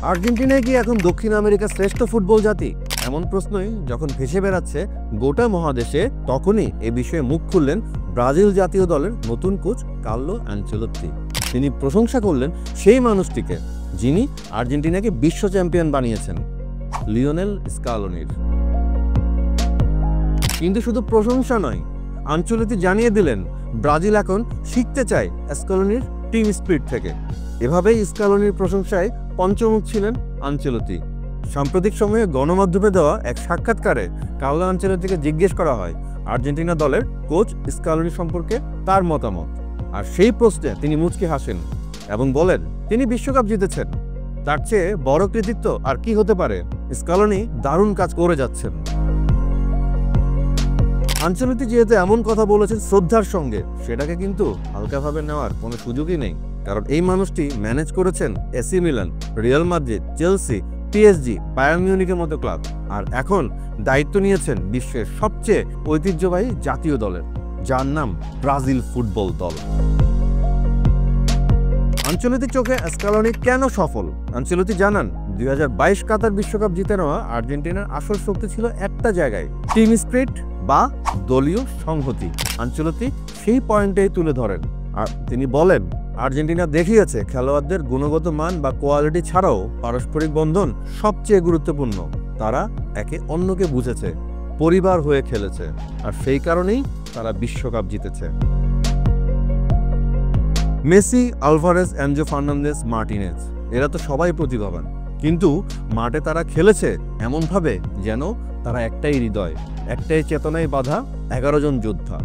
আর্জেন্টিনায় কি এখন দক্ষিণ আমেরিকার শ্রেষ্ঠ ফুটবল জাতি? এমন প্রশ্নই যখন ভেসে বেড়াচ্ছে গোটা মহাদেশে, তখনই এ বিষয়ে মুখ খুললেন ব্রাজিল জাতীয় দলের নতুন কোচ কার্লো আনচেলত্তি। তিনি প্রশংসা করলেন সেই মানুষটিকে যিনি আর্জেন্টিনাকে বিশ্ব চ্যাম্পিয়ন বানিয়েছেন, লিওনেল স্কালোনির। কিন্তু শুধু প্রশংসা নয়, আনচেলত্তি জানিয়ে দিলেন ব্রাজিল এখন শিখতে চায় স্কালোনির টিম স্পিরিট থেকে। এভাবেই স্কালোনির প্রশংসায় পঞ্চমুখ ছিলেন আনচেলত্তি। সাম্প্রতিক সময়ে গণমাধ্যমে দেওয়া এক সাক্ষাৎকারে কার্লো আনচেলত্তিকে জিজ্ঞেস করা হয় আর্জেন্টিনা দলের কোচ স্কালোনি সম্পর্কে তার মতামত। আর সেই প্রশ্নে তিনি মুচকি হাসেন এবং বলেন তিনি বিশ্বকাপ জিতেছেন, তার চেয়ে বড় কৃতিত্ব আর কি হতে পারে। স্কালোনি দারুণ কাজ করে যাচ্ছেন। আনচেলত্তি যেহেতু এমন কথা বলেছেন শ্রদ্ধার সঙ্গে, সেটাকে কিন্তু হালকাভাবে নেওয়ার কোনো সুযোগই নেই। কারণ এই মানুষটি ম্যানেজ করেছেন AC Milan, Real Madrid, Chelsea, PSG, Bayern মিউনিখের মতো ক্লাব। আর এখন দায়িত্ব নিয়েছেন বিশ্বের সবচেয়ে ঐতিহ্যবাহী জাতীয় দলের, যার নাম ব্রাজিল ফুটবল দল। আনচেলত্তির চোখে স্কালোনি কেন সফল? আনচেলত্তি জানান 2022 কাতার বিশ্বকাপ জিতে নেওয়া আর্জেন্টিনার আসল শক্তি ছিল একটা জায়গায়, টিম স্পিরিট বা দলীয় সংহতি। আনচেলত্তি সেই পয়েন্টেই তুলে ধরেন। আর তিনি বলেন আর্জেন্টিনা দেখিয়েছে খেলোয়াড়দের গুণগত মান বা কোয়ালিটি ছাড়াও পারস্পরিক বন্ধন সবচেয়ে গুরুত্বপূর্ণ। তারা একে অন্যকে বুঝেছে, পরিবার হয়ে খেলেছে, আর সেই কারণেই তারা বিশ্বকাপ জিতেছে। Messi, Alvarez, Enzo Fernandez, Martinez এরা তো সবাই প্রতিভাবান, কিন্তু মাঠে তারা খেলেছে এমনভাবে যেন তারা একটাই হৃদয়, একটাই চেতনায় বাঁধা 11 জন যোদ্ধা।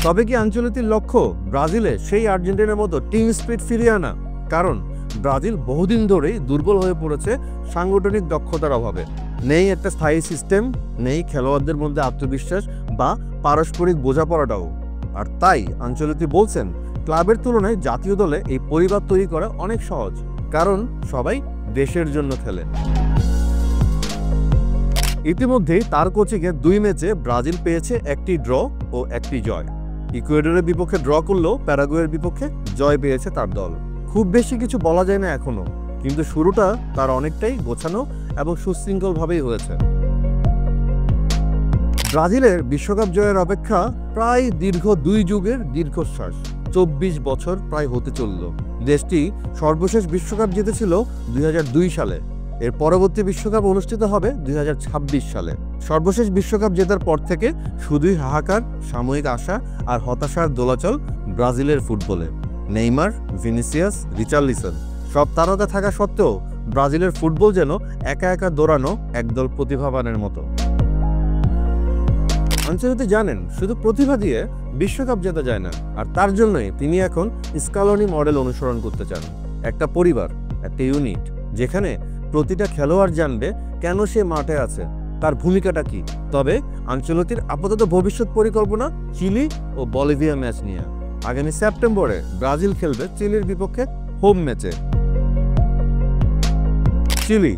তবে কি আনচেলত্তির লক্ষ্য ব্রাজিলে সেই আর্জেন্টিনার মতো টিম স্পিরিট ফিরিয়ে আনা? কারণ ব্রাজিল বহুদিন ধরেই দুর্বল হয়ে পড়েছে সাংগঠনিক দক্ষতার অভাবে। নেই একটা স্থায়ী সিস্টেম, নেই খেলোয়াড়দের মধ্যে আত্মবিশ্বাস বা পারস্পরিক বোঝাপড়াটাও। আর তাই আনচেলত্তি বলছেন ক্লাবের তুলনায় জাতীয় দলে এই পরিবার তৈরি করা অনেক সহজ, কারণ সবাই দেশের জন্য খেলে। ইতিমধ্যেই তার কোচিংয়ে 2 ম্যাচে ব্রাজিল পেয়েছে 1টি ড্র ও 1টি জয়। ইকুয়েডরের বিপক্ষে ড্র করলেও প্যারাগুয়ের বিপক্ষে জয় পেয়েছে তার দল। খুব বেশি কিছু বলা যায় না এখনো, কিন্তু শুরুটা তার অনেকটাই গোছানো এবং সুশৃঙ্খলভাবেই হয়েছে। ব্রাজিলের বিশ্বকাপ জয়ের অপেক্ষা প্রায় দীর্ঘ 2 যুগের দীর্ঘশ্বাস। 24 বছর প্রায় হতে চলল। দেশটি সর্বশেষ বিশ্বকাপ জিতেছিল 2002 সালে। এর পরবর্তী বিশ্বকাপ অনুষ্ঠিত হবে 2026 সালে। সর্বশেষ বিশ্বকাপ জেতার পর থেকে শুধুই হাহাকার, সাময়িক আশা আর হতাশার দোলাচল ব্রাজিলের ফুটবলে। নেইমার, ভিনিসিয়াস, রিচার্লিসন সব তারকা থাকা সত্ত্বেও ব্রাজিলের ফুটবল যেন একা একা দৌড়ানো একদল প্রতিভাবানের মতো। আনচেলত্তি জানেন শুধু প্রতিভা দিয়ে বিশ্বকাপ জেতা যায় না, আর তার জন্যই তিনি এখন স্কালোনি মডেল অনুসরণ করতে চান। একটা পরিবার, একটা ইউনিট, যেখানে প্রতিটা খেলোয়াড় জানবে কেন সে মাঠে আছে, তার ভূমিকাটা কি। তবে আনচেলত্তির আপাতত ভবিষ্যৎ পরিকল্পনা চিলি ও বলিভিয়া ম্যাচ নিয়ে। আগামী সেপ্টেম্বরে ব্রাজিল খেলবে চিলির বিপক্ষে হোম ম্যাচে। চিলি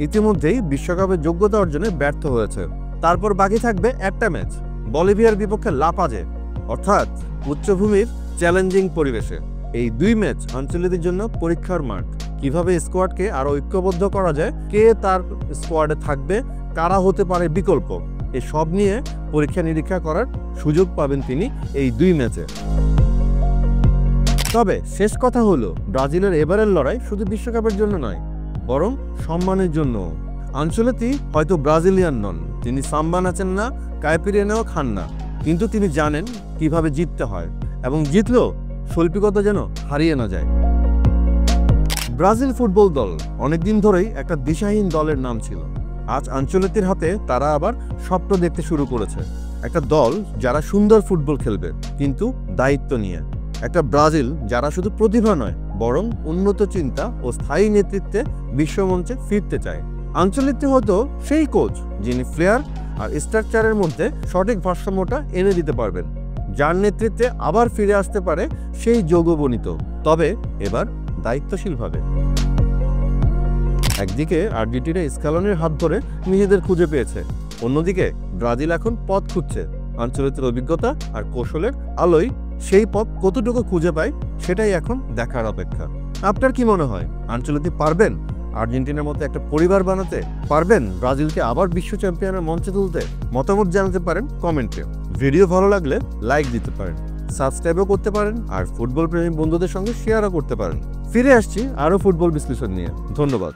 ইতিমধ্যেই বিশ্বকাপের যোগ্যতা অর্জনে ব্যর্থ হয়েছে। তারপর বাকি থাকবে একটা ম্যাচ বলিভিয়ার বিপক্ষে লাপাজে, অর্থাৎ উচ্চভূমির চ্যালেঞ্জিং পরিবেশে। এই 2 ম্যাচ আনচেলত্তির জন্য পরীক্ষার মাঠ। কিভাবে স্কোয়াডকে আরো ঐক্যবদ্ধ করা যায়, কে তার স্কোয়াডে থাকবে, কারা হতে পারে বিকল্প, এসব নিয়ে পরীক্ষা নিরীক্ষা করার সুযোগ পাবেন তিনি এই 2 ম্যাচে। তবে শেষ কথা হলো ব্রাজিলের এবারের লড়াই শুধু বিশ্বকাপের জন্য নয়, বরং সম্মানের জন্য। আনচেলত্তি হয়তো ব্রাজিলিয়ান নন, তিনি সাম্বা নাচেন না, কাইপিরিয়ানাও খান না, কিন্তু তিনি জানেন কিভাবে জিততে হয়, এবং জিতলেও শৈল্পিকতা যেন হারিয়ে না যায়। ব্রাজিল ফুটবল দল অনেকদিন ধরেই একটা দিশাহীন দলের নাম ছিল। আজ আনচেলত্তির হাতে তারা আবার স্বপ্ন দেখতে শুরু করেছে। একটা দল যারা সুন্দর ফুটবল খেলবে, কিন্তু দায়িত্ব নিয়ে। একটা ব্রাজিল যারা শুধু প্রতিভা নয়, বরং উন্নত চিন্তা ও স্থায়ী নেতৃত্বে বিশ্বমঞ্চে ফিরতে চায়। আনচেলত্তি হয়তো সেই কোচ যিনি প্লেয়ার আর স্ট্রাকচারের মধ্যে সঠিক ভারসাম্যটা এনে দিতে পারবেন, যার নেতৃত্বে আবার ফিরে আসতে পারে সেই যোগবনিত, তবে এবার দায়িত্বশীলভাবে। একদিকে আর্জেন্টিনা স্কালোনির হাত ধরে নিজেদের খুঁজে পেয়েছে, অন্যদিকে ব্রাজিল এখন পথ খুঁজছে। আনচেলত্তির অভিজ্ঞতা আর কৌশলের আলোয় সেই পথ কতটুকু খুঁজে পায়, সেটাই এখন দেখার অপেক্ষা। আপনার কি মনে হয় আনচেলত্তি পারবেন আর্জেন্টিনার মতো একটা পরিবার বানাতে? পারবেন ব্রাজিলকে আবার বিশ্ব চ্যাম্পিয়নের মঞ্চে তুলতে? মতামত জানাতে পারেন কমেন্টে। ভিডিও ভালো লাগলে লাইক দিতে পারেন, সাবস্ক্রাইবও করতে পারেন, আর ফুটবল প্রেমী বন্ধুদের সঙ্গে শেয়ারও করতে পারেন। ফিরে আসছি আরও ফুটবল বিশ্লেষণ নিয়ে। ধন্যবাদ।